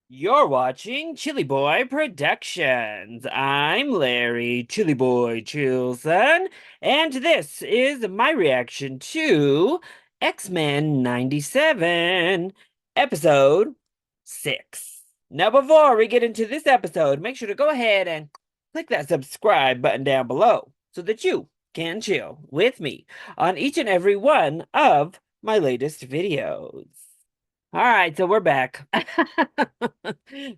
You're watching ChillyBoy Productions. I'm Larry ChillyBoy Chilson, and this is my reaction to X-Men 97, episode 6. Now, before we get into this episode, make sure to go ahead and click that subscribe button down below so that you can chill with me on each and every one of my latest videos. All right, so we're back.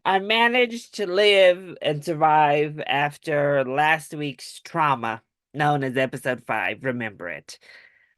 I managed to live and survive after last week's trauma, known as episode 5. Remember it.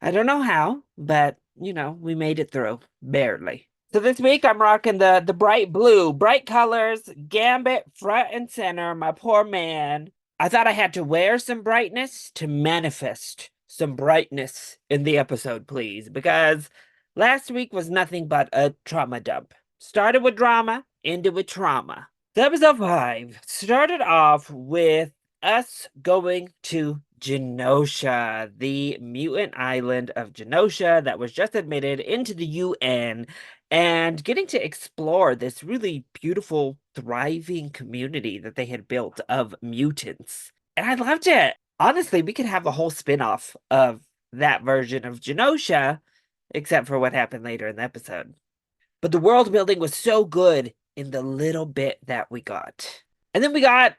I don't know how, but we made it through, barely. So this week I'm rocking the bright blue, bright colors, Gambit front and center, my poor man. I thought I had to wear some brightness to manifest some brightness in the episode, please, because last week was nothing but a trauma dump. Started with drama, ended with trauma. So episode 5 started off with us going to Genosha, the mutant island of Genosha that was just admitted into the UN, and getting to explore this really beautiful, thriving community that they had built of mutants. And I loved it. Honestly, we could have a whole spin-off of that version of Genosha, except for what happened later in the episode. But the world building was so good in the little bit that we got. And then we got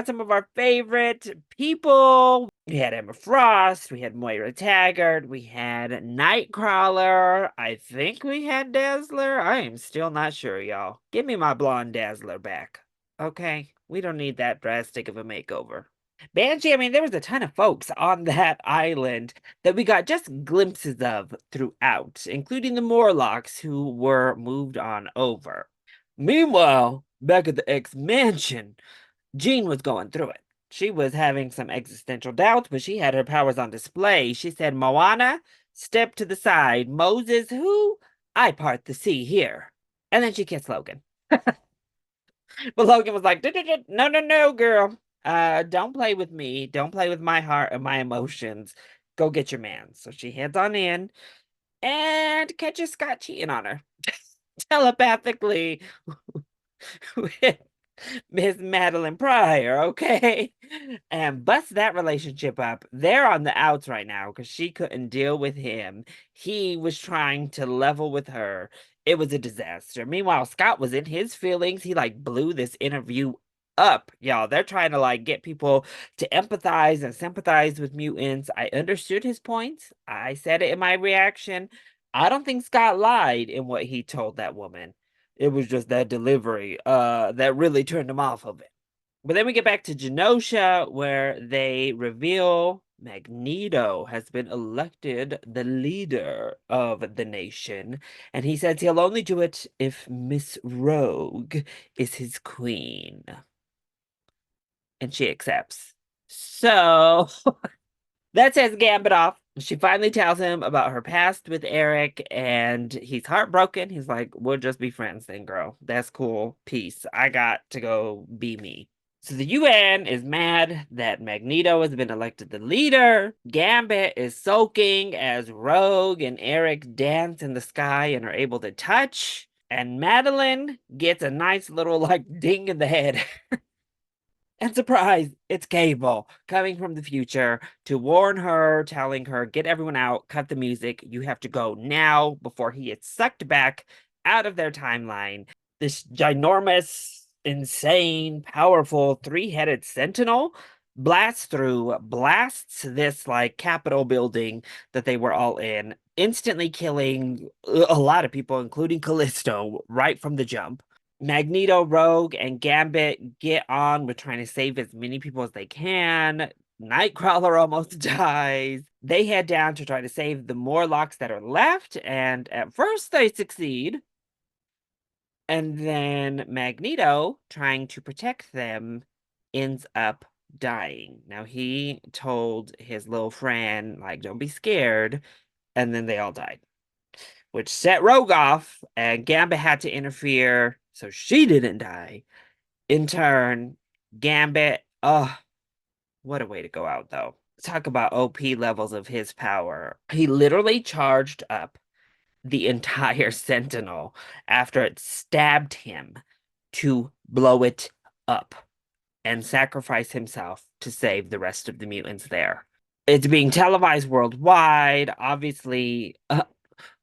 some of our favorite people. We had Emma Frost, we had Moira Taggart, we had Nightcrawler. I think we had Dazzler. I am still not sure, y'all. Give me my blonde Dazzler back. Okay? We don't need that drastic of a makeover. Banshee, I mean, there was a ton of folks on that island that we got just glimpses of throughout, including the Morlocks who were moved on over. Meanwhile, back at the X mansion, Jean was going through it. She was having some existential doubts, but she had her powers on display. She said, Moana, step to the side. Moses, who? I part the sea here. And then she kissed Logan. But Logan was like, no, no, no, girl. Don't play with me. Don't play with my heart and my emotions. Go get your man. So she heads on in and catches Scott cheating on her telepathically with Miss Madeline Pryor, okay? And bust that relationship up. They're on the outs right now because she couldn't deal with him. He was trying to level with her. It was a disaster. Meanwhile, Scott was in his feelings. He like blew this interview up, y'all. They're trying to like get people to empathize and sympathize with mutants. I understood his points. I said it in my reaction. I don't think Scott lied in what he told that woman. It was just that delivery that really turned him off of it. But then we get back to Genosha where they reveal Magneto has been elected the leader of the nation, and he says he'll only do it if Miss Rogue is his queen. And she accepts. So that says Gambit off. She finally tells him about her past with Eric, and he's heartbroken. He's like, we'll just be friends then, girl. That's cool. Peace. I got to go be me. So the UN is mad that Magneto has been elected the leader. Gambit is soaking as Rogue and Eric dance in the sky and are able to touch. And Madeline gets a nice little like ding in the head. And surprise, it's Cable coming from the future to warn her, telling her, get everyone out, cut the music. You have to go now before he gets sucked back out of their timeline. This ginormous, insane, powerful three-headed sentinel blasts through, blasts this like Capitol building that they were all in, instantly killing a lot of people, including Callisto, right from the jump. Magneto, Rogue, and Gambit get on with trying to save as many people as they can. Nightcrawler almost dies. They head down to try to save the Morlocks that are left, and at first they succeed. And then Magneto, trying to protect them, ends up dying. Now, he told his little friend, like, don't be scared, and then they all died, which set Rogue off, and Gambit had to interfere so she didn't die. In turn, Gambit, oh, what a way to go out, though. Talk about OP levels of his power. He literally charged up the entire Sentinel after it stabbed him to blow it up and sacrifice himself to save the rest of the mutants there. It's being televised worldwide. Obviously,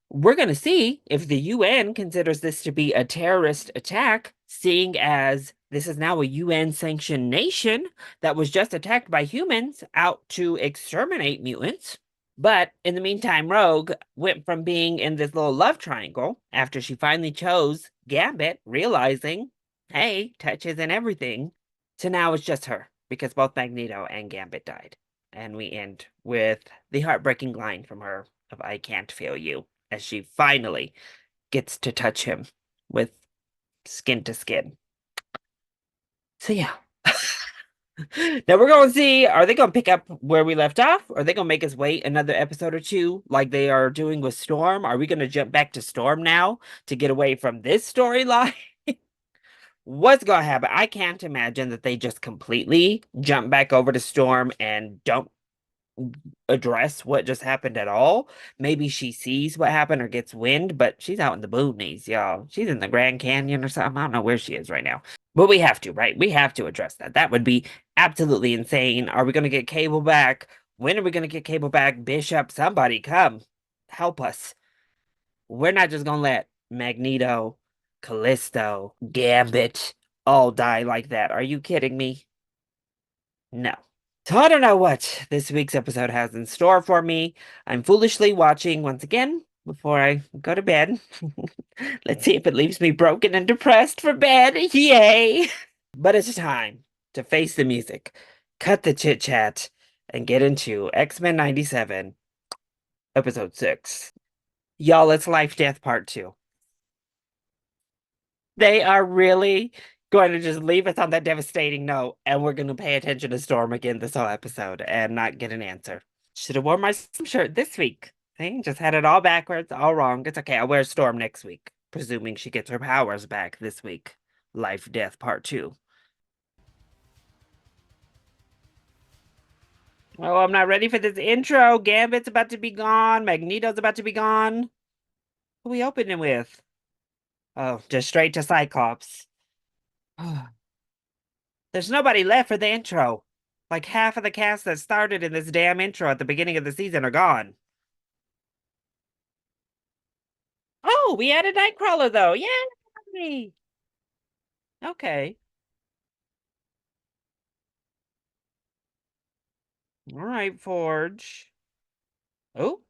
we're going to see if the UN considers this to be a terrorist attack, seeing as this is now a UN-sanctioned nation that was just attacked by humans out to exterminate mutants. But in the meantime, Rogue went from being in this little love triangle after she finally chose Gambit, realizing, hey, touch isn't everything, to now it's just her, because both Magneto and Gambit died. And we end with the heartbreaking line from her of I can't feel you, as she finally gets to touch him with skin to skin. So yeah. Now we're going to see, are they going to pick up where we left off? Are they going to make us wait another episode or two like they are doing with Storm? Are we going to jump back to Storm now to get away from this storyline? What's going to happen? I can't imagine that they just completely jump back over to Storm and don't address what just happened at all. Maybe she sees what happened or gets wind, but she's out in the boonies, y'all. She's in the Grand Canyon or something. I don't know where she is right now. But we have to, right? We have to address that. That would be absolutely insane. Are we going to get Cable back? When are we going to get Cable back? Bishop, somebody come help us. We're not just going to let Magneto, Callisto, Gambit all die like that. Are you kidding me? No. So I don't know what this week's episode has in store for me. I'm foolishly watching once again before I go to bed. Let's see if it leaves me broken and depressed for bed. Yay! But it's time to face the music, cut the chit chat, and get into X-Men 97, Episode 6. Y'all, it's Life Death Part 2. They are really going to just leave us on that devastating note, and we're going to pay attention to Storm again this whole episode and not get an answer. Should have worn my shirt this week. See, just had it all backwards, all wrong. It's okay. I'll wear Storm next week, presuming she gets her powers back this week. Life Death Part 2. Oh, I'm not ready for this intro. Gambit's about to be gone. Magneto's about to be gone. Who are we opening with? Oh, just straight to Cyclops. There's nobody left for the intro. Like half of the cast that started in this damn intro at the beginning of the season are gone. Oh, we added Nightcrawler though. Yay! Okay. All right, Forge. Oh.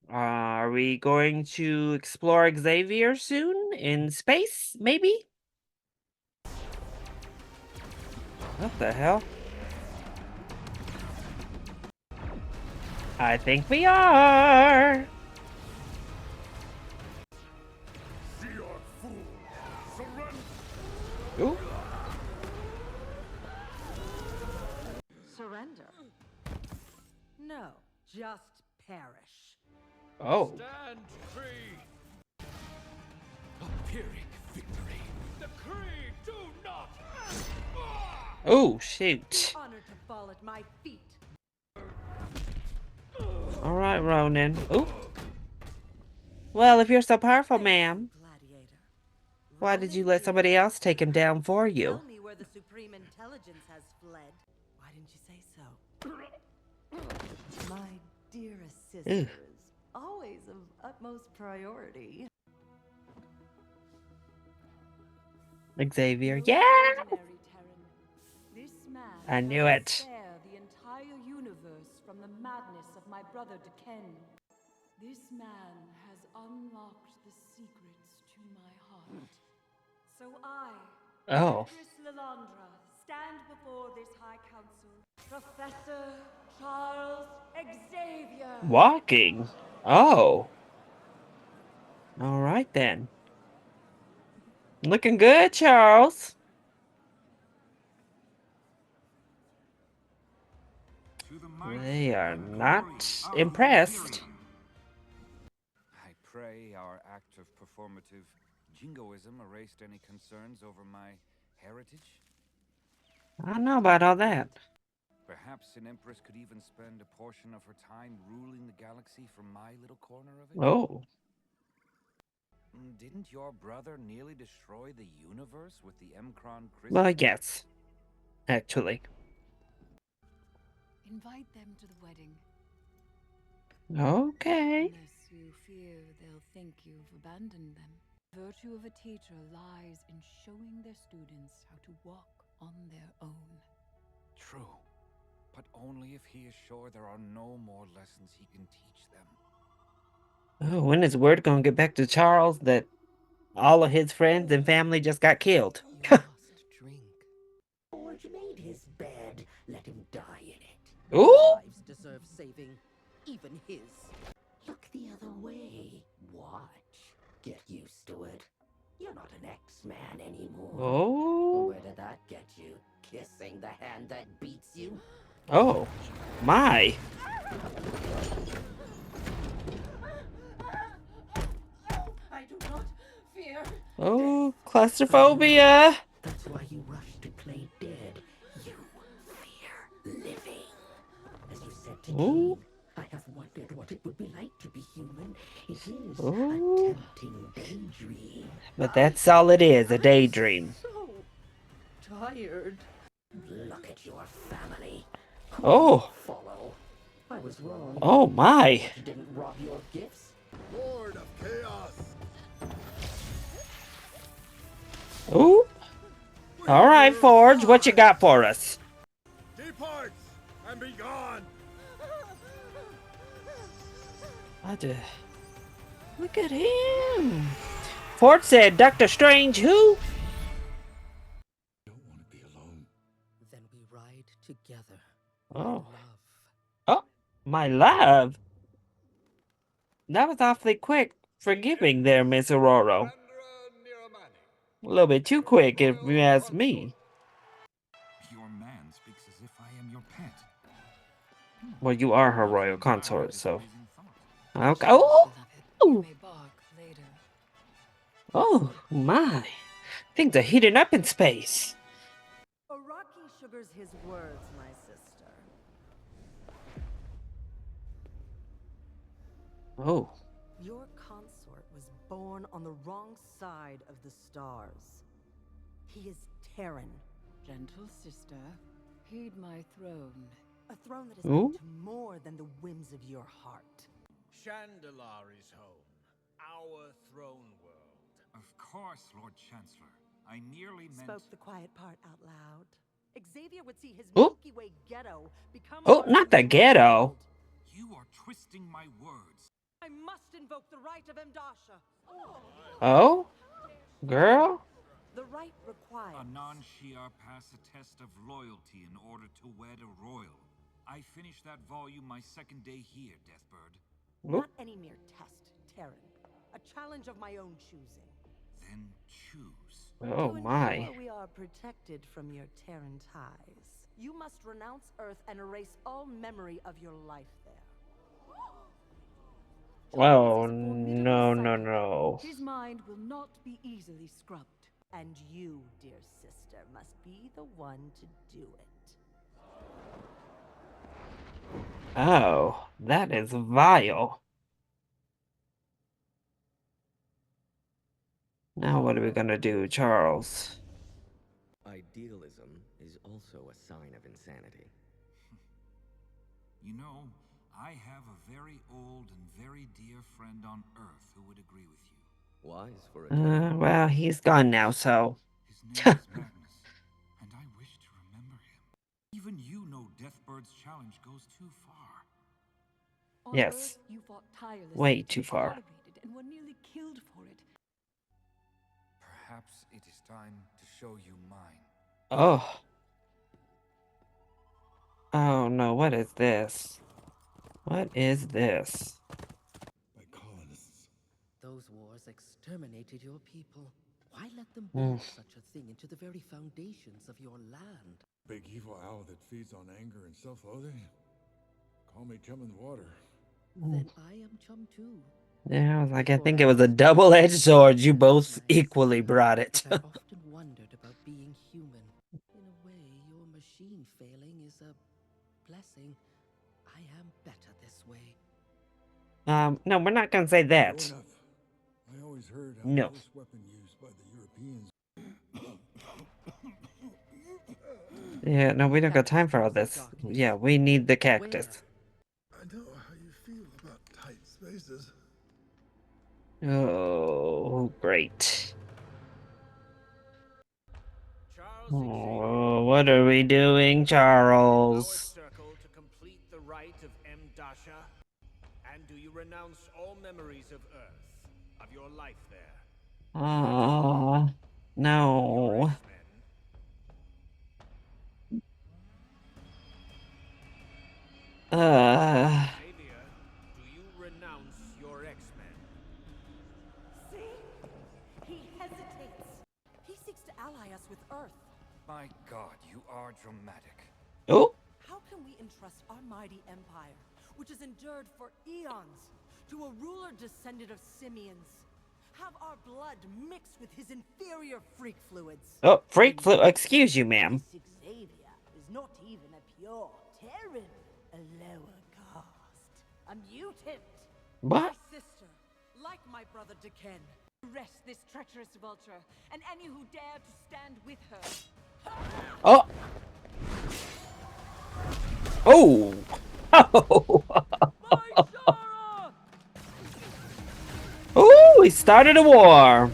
Are we going to explore Xavier soon in space, maybe? What the hell? I think we are. Ooh. Surrender? No, just perish. Oh. Stand free! A Pyrrhic victory! The Kree do not! Oh, shoot. Honor to fall at my feet. All right, Ronan. Oh. Well, if you're so powerful, ma'am, Gladiator. why did you let somebody else take him down for you? Tell me where the Supreme Intelligence has fled. Why didn't you say so? My dearest sister is always of utmost priority. Xavier. Yeah! This man I knew will it. spare the entire universe from the madness of my brother Duquesne. This man has unlocked the secrets to my heart. So I, Oh. Empress Lilandra, stand before this High Council, Professor Charles Xavier. Walking. Oh. All right then. Looking good, Charles. They are not impressed. I pray our act of performative jingoism erased any concerns over my heritage. I don't know about all that. Perhaps an empress could even spend a portion of her time ruling the galaxy from my little corner of it? Oh. Didn't your brother nearly destroy the universe with the Emkron Well, crystal? yes. Actually. Invite them to the wedding. Okay. Unless you fear they'll think you've abandoned them. Virtue of a teacher lies in showing their students how to walk on their own. True. But only if he is sure there are no more lessons he can teach them. Oh, when is word gonna get back to Charles that all of his friends and family just got killed? You must drink. George made his bed. Let him die in it. Ooh! Lives deserve saving. Even his. Look the other way. Watch. Get used to it. You're not an X-Man anymore. Oh. Where did that get you? Kissing the hand that beats you? Oh. My. I do not fear. Oh, claustrophobia. That's why you rush to play dead. You fear living. As you said to Ooh. Cain, I have wondered what it would be like to be human. It is Ooh. a tempting daydream. But that's all it is, a daydream. So tired. Look at your family. Oh. Follow. I was wrong. Oh, my. You didn't rob your gifts. Lord of Chaos! Ooh. All right, Forge, what you got for us? Depart and be gone! Look at him. Forge said, Doctor Strange who? I don't want to be alone. Then we ride together. Oh. Love. Oh, my love. That was awfully quick. Forgiving there, Miss Aurora. A little bit too quick, if you ask me. Your man speaks as if I am your pet. Well, you are her royal consort, so. Okay. Beloved, you Oh, may bark later. oh my. Things are heating up in space. Araki sugars his words, my sister. Oh. Your consort was born on the wrong side of the stars. He is Terran, Gentle sister, heed my throne. a throne that is Ooh. built to more than the whims of your heart. Chandelari's home. Our throne world. Of course, Lord Chancellor. I nearly meant... Spoke the quiet part out loud. Xavier would see his Oh. Milky Way ghetto become Oh, part not of the the ghetto. world. You are twisting my words. I must invoke the right of Mdasha. Oh? Girl? The right requires. A non-Shi'ar pass a test of loyalty in order to wed a royal. I finished that volume my second day here, Deathbird. Not any mere test, Terran. A challenge of my own choosing. Then choose. Oh To my. ensure we are protected from your Terran ties, you must renounce Earth and erase all memory of your life there. Oh, Charles is a formidable no, no, psychic. no. His mind will not be easily scrubbed. And you, dear sister, must be the one to do it. Oh, that is vile. Now what are we gonna do, Charles? Idealism is also a sign of insanity. You know, I have a very old and very dear friend on Earth who would agree with you. Wise for a time. Well, he's gone now, so. His name is Magnus, and I wish to remember him. Even you know Deathbird's challenge goes too far. On Yes. Earth, you fought tirelessly Way to too be far. tolerated and were nearly killed for it. Perhaps it is time to show you mine. Oh. Oh no, what is this? What is this? By colonists. Those wars exterminated your people. Why let them Mm. build such a thing into the very foundations of your land? Big evil owl that feeds on anger and self-loathing. Call me chum in the water. Then I am chum too. Yeah, I was like, I think it was a double-edged sword. You both equally brought it. I often wondered about being human. In a way, your machine failing is a No, we're not gonna say that. True enough. I always heard how No. the first weapon used by the Europeans. Yeah, no, we don't got time for all this. Yeah, we need the cactus. I know how you feel about tight spaces. Oh, great. Charles Xavier, Oh, what are we doing, our Charles? circle to complete the rite of M. Dasha? And do you renounce all memories of Earth, of your life there? Oh, Your no. X-Men? Xavier, do you renounce your X-Men? See? He hesitates. He seeks to ally us with Earth. My God, you are dramatic. Oh, How can we entrust our mighty empire, which has endured for eons, to a ruler descendant of simians? Have our blood mixed with his inferior freak fluids? oh, freak flu. Excuse you, ma'am. This Xavier is not even a pure Terran, a lower caste, a mutant. What? My sister, like my brother Deken, Arrest this treacherous vulture, and any who dare to stand with her. Oh. Oh. Oh, he started a war.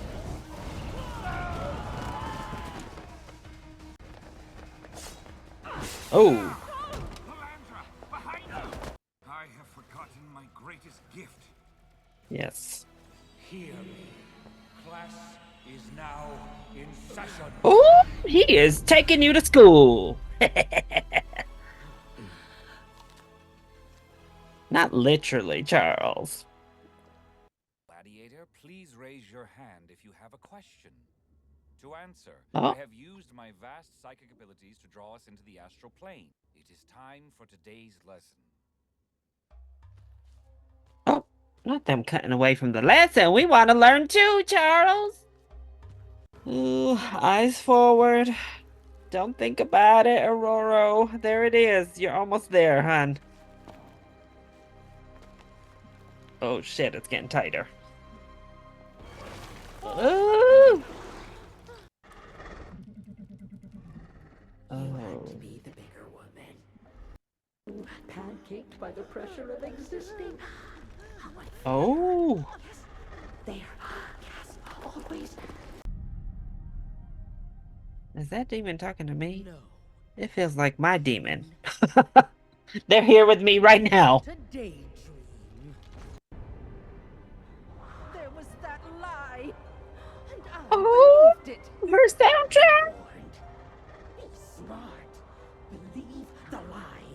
Oh. Palandra, behind you! I have forgotten my greatest gift. Yes. Hear me. Class is now in session. Oh, he is taking you to school. Not literally, Charles. Gladiator, please raise your hand if you have a question. To answer, Oh. I have used my vast psychic abilities to draw us into the astral plane. It is time for today's lesson. Oh, not them cutting away from the lesson. We want to learn too, Charles. Ooh, eyes forward. Don't think about it, Aurora. There it is. You're almost there, hon. Oh shit, it's getting tighter. Ooh. You had Oh. to be the bigger woman. Pancaked by the pressure of existing. How I feel. Oh. Yes, there. Yes, always. Is that demon talking to me? No. It feels like my demon. They're here with me right now. To daydream. there was that lie. And I Oh, believed it. her soundtrack. Warned. Be smart. Believe the lie.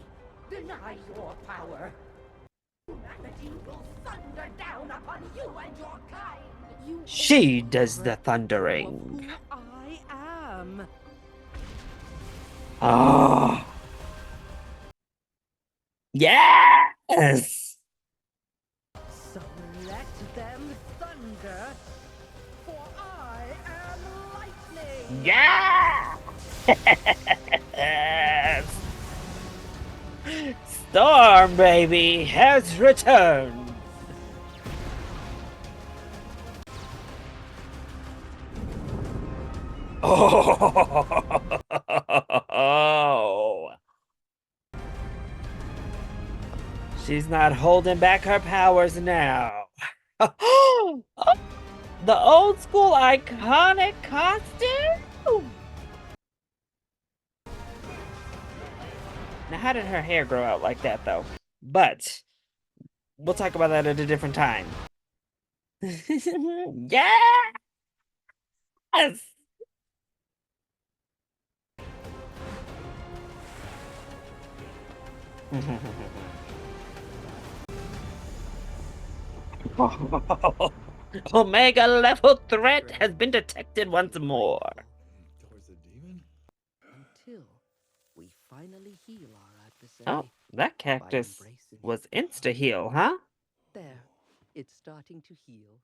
Deny your power. Humanity will thunder down upon you and your kind. You She all does the of thundering. who I am. Oh. Yes. So let them thunder, for I am lightning. Yes. Storm baby has returned. Oh. She's not holding back her powers now. Oh, the old school iconic costume. Now, how did her hair grow out like that, though? But we'll talk about that at a different time. Yes! Omega level threat has been detected once more. Towards the demon? Until we finally heal our adversary. Oh, that cactus embracing was it. insta heal, huh? There, it's starting to heal.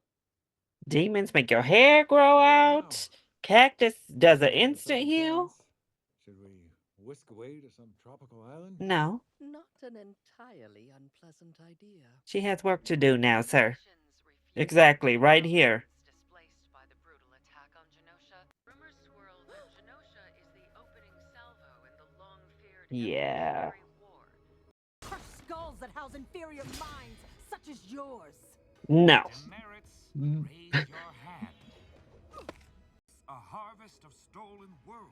Demons make your hair grow out. Cactus does an instant heal. Should we whisk away to some tropical island? No. Not an entirely unpleasant idea. She has work to do now, sir. Exactly, right here. Displaced by the brutal attack on Genosha, rumors swirl that Genosha is the opening salvo in the long-feared Yeah. Evolutionary War. Crush skulls that house inferior minds, such as yours. No. Demerits, raise your hand. A harvest of stolen worlds.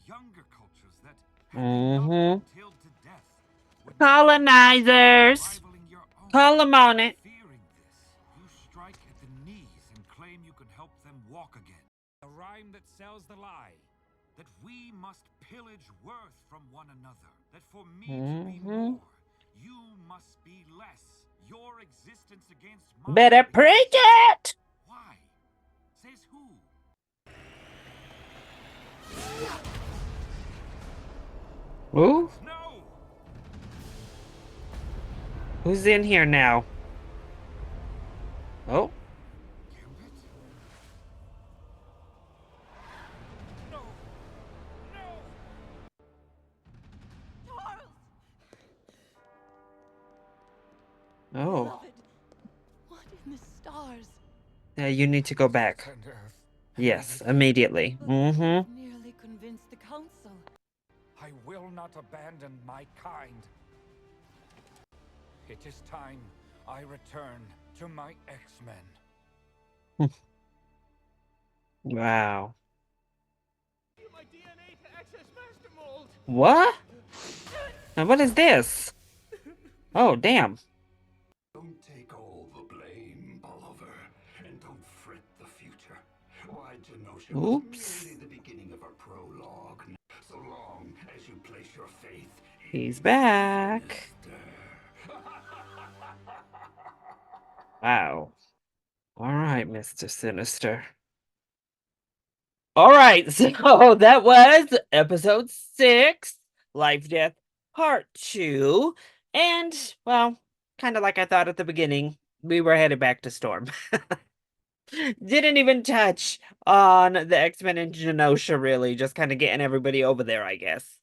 Younger cultures that had they not been tilled to death would now be Colonizers. rivaling your own. Call them on it. Fearing this, you strike at the knees and claim you can help them walk again. A rhyme that sells the lie. That we must pillage worth from one another. That for me to be more, you must be less. Your existence against mine. Better preach it. Why? Says who? Ooh. No! Who's in here now? Oh. Gambit? No! No! Oh. Beloved, what in the stars? You need to go back. And Earth. Yes, immediately. Nearly convinced the council. I will not abandon my kind. It is time I return to my X-men. Wow. My DNA to access master mold. What? And what is this? Oh, damn. Don't take all the blame, Oliver, and don't fret the future. Why, Genosha was merely the beginning of a prologue. So long as you place your faith in He's back. Wow. All right, Mr. Sinister. All right, so that was episode 6, Lifedeath Part 2. And, well, kind of like I thought at the beginning, we were headed back to Storm. Didn't even touch on the X-Men and Genosha, really. Just kind of getting everybody over there, I guess.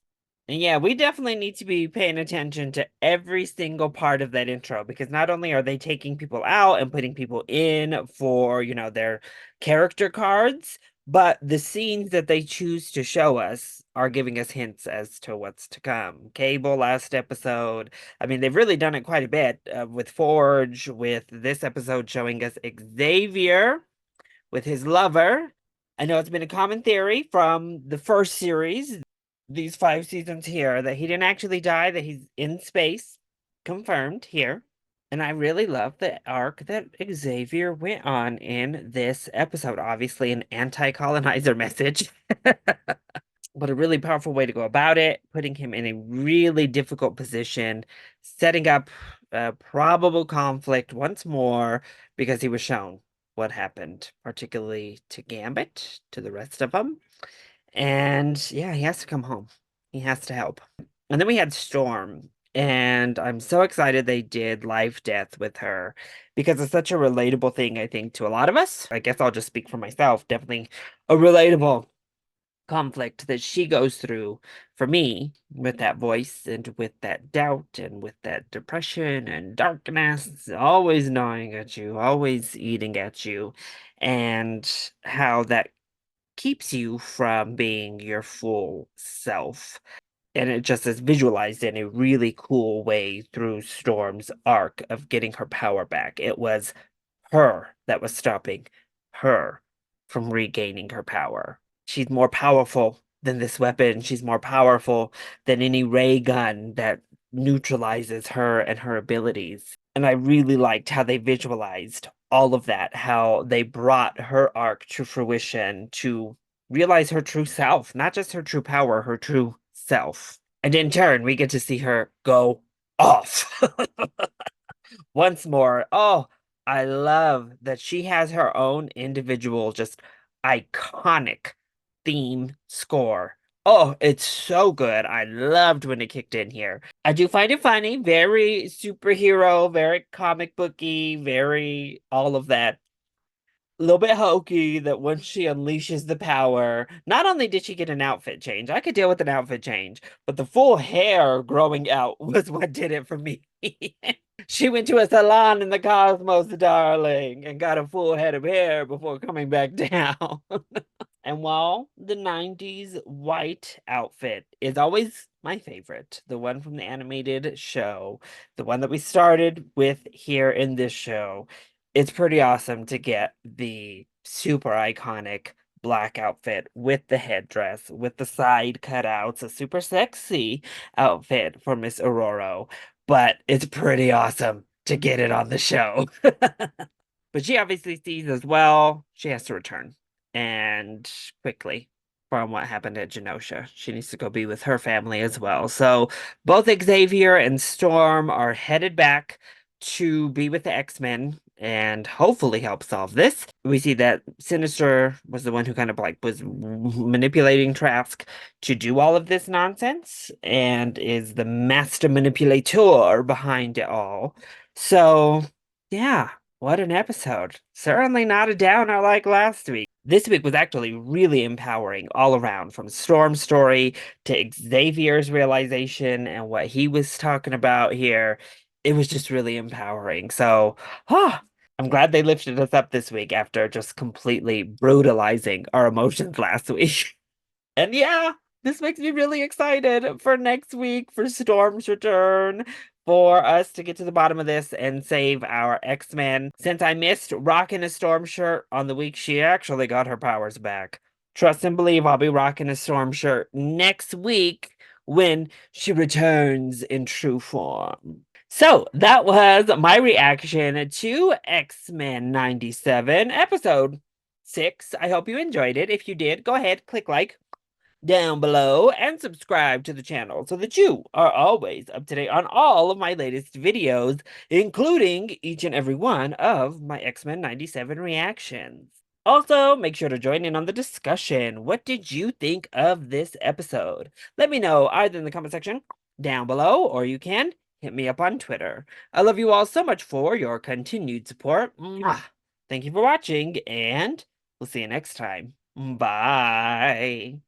And yeah, we definitely need to be paying attention to every single part of that intro, because not only are they taking people out and putting people in for, you know, their character cards, but the scenes that they choose to show us are giving us hints as to what's to come. Cable last episode. I mean, they've really done it quite a bit with Forge, with this episode showing us Xavier with his lover. I know it's been a common theory from the first series, these 5 seasons here, that he didn't actually die, that he's in space. Confirmed here. And I really love the arc that Xavier went on in this episode. Obviously, an anti-colonizer message. But a really powerful way to go about it, putting him in a really difficult position, setting up a probable conflict once more, because he was shown what happened, particularly to Gambit, to the rest of them. And yeah, he has to come home. He has to help. And then we had Storm. And I'm so excited they did Life Death with her, because it's such a relatable thing, I think, to a lot of us. I guess I'll just speak for myself. Definitely a relatable conflict that she goes through for me, with that voice and with that doubt and with that depression and darkness always gnawing at you, always eating at you, and how that keeps you from being your full self. And it just is visualized in a really cool way through Storm's arc of getting her power back. It was her that was stopping her from regaining her power. She's more powerful than this weapon. She's more powerful than any ray gun that neutralizes her and her abilities. And I really liked how they visualized all of that, how they brought her arc to fruition to realize her true self, not just her true power, her true self. And in turn, we get to see her go off once more. Oh, I love that she has her own individual, just iconic theme score. Oh, it's so good. I loved when it kicked in here. I do find it funny, very superhero, very comic booky, very all of that. A little bit hokey that once she unleashes the power, not only did she get an outfit change, I could deal with an outfit change, but the full hair growing out was what did it for me. She went to a salon in the cosmos, darling, and got a full head of hair before coming back down. And while the 90s white outfit is always my favorite, the one from the animated show, the one that we started with here in this show, it's pretty awesome to get the super iconic black outfit with the headdress, with the side cutouts, a super sexy outfit for Miss Aurora. But it's pretty awesome to get it on the show. But she obviously sees as well she has to return and quickly from what happened at Genosha. She needs to go be with her family as well. So both Xavier and Storm are headed back to be with the X-Men and hopefully help solve this. We see that Sinister was the one who kind of like was manipulating Trask to do all of this nonsense and is the master manipulator behind it all. So, yeah, what an episode. Certainly not a downer like last week. This week was actually really empowering all around, from Storm's story to Xavier's realization and what he was talking about here. It was just really empowering. So, I'm glad they lifted us up this week after just completely brutalizing our emotions last week. And yeah, this makes me really excited for next week, for Storm's return, for us to get to the bottom of this and save our X-Men. Since I missed rocking a Storm shirt on the week she actually got her powers back, trust and believe I'll be rocking a Storm shirt next week when she returns in true form. So that was my reaction to X-Men 97, episode 6. I hope you enjoyed it. If you did, go ahead, click like down below and subscribe to the channel so that you are always up to date on all of my latest videos, including each and every one of my X-Men 97 reactions. Also, make sure to join in on the discussion. What did you think of this episode? Let me know either in the comment section down below, or you can hit me up on Twitter. I love you all so much for your continued support. Mwah. Thank you for watching, and we'll see you next time. Bye.